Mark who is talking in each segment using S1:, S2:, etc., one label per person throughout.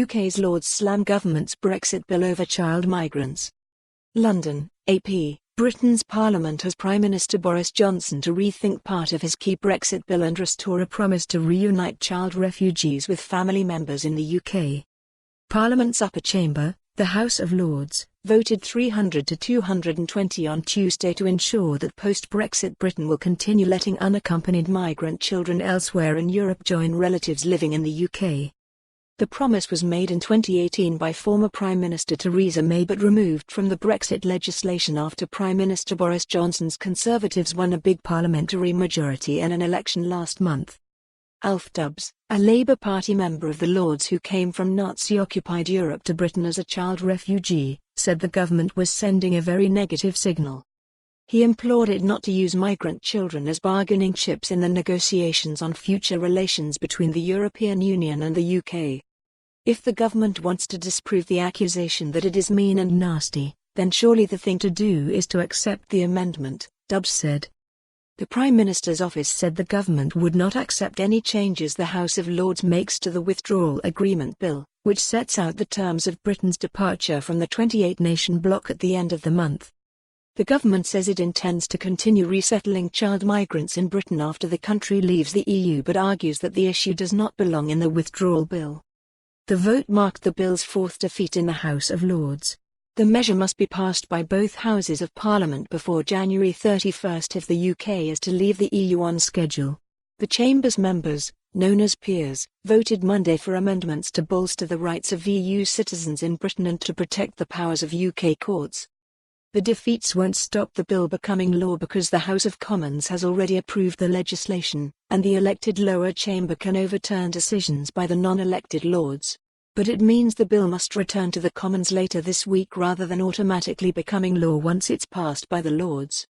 S1: UK's Lords slam government's Brexit bill over child migrants. London, AP. Britain's Parliament has Prime Minister Boris Johnson to rethink part of his key Brexit bill and restore a promise to reunite child refugees with family members in the UK. Parliament's upper chamber, the House of Lords, voted 300 to 220 on Tuesday to ensure that post-Brexit Britain will continue letting unaccompanied migrant children elsewhere in Europe join relatives living in the UK. The promise was made in 2018 by former Prime Minister Theresa May but removed from the Brexit legislation after Prime Minister Boris Johnson's Conservatives won a big parliamentary majority in an election last month. Alf Dubs, a Labour Party member of the Lords who came from Nazi-occupied Europe to Britain as a child refugee, said the government was sending a very negative signal. He implored it not to use migrant children as bargaining chips in the negotiations on future relations between the European Union and the UK. If the government wants to disprove the accusation that it is mean and nasty, then surely the thing to do is to accept the amendment, Dubs said. The Prime Minister's office said the government would not accept any changes the House of Lords makes to the Withdrawal Agreement Bill, which sets out the terms of Britain's departure from the 28-nation bloc at the end of the month. The government says it intends to continue resettling child migrants in Britain after the country leaves the EU but argues that the issue does not belong in the withdrawal bill. The vote marked the bill's fourth defeat in the House of Lords. The measure must be passed by both houses of Parliament before January 31 if the UK is to leave the EU on schedule. The Chamber's members, known as peers, voted Monday for amendments to bolster the rights of EU citizens in Britain and to protect the powers of UK courts. The defeats won't stop the bill becoming law because the House of Commons has already approved the legislation, and the elected lower chamber can overturn decisions by the non-elected Lords. But it means the bill must return to the Commons later this week rather than automatically becoming law once it's passed by the Lords.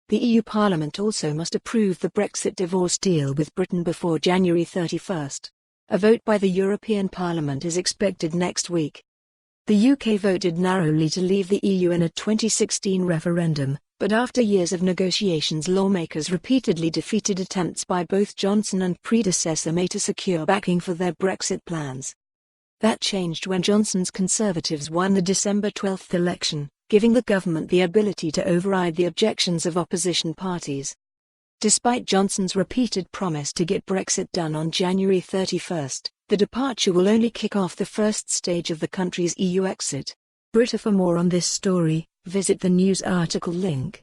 S1: The EU Parliament also must approve the Brexit divorce deal with Britain before January 31. A vote by the European Parliament is expected next week. The UK voted narrowly to leave the EU in a 2016 referendum, but after years of negotiations lawmakers repeatedly defeated attempts by both Johnson and predecessor May to secure backing for their Brexit plans. That changed when Johnson's Conservatives won the December 12 election, giving the government the ability to override the objections of opposition parties. Despite Johnson's repeated promise to get Brexit done on January 31, the departure will only kick off the first stage of the country's EU exit. For more on this story, visit the news article link.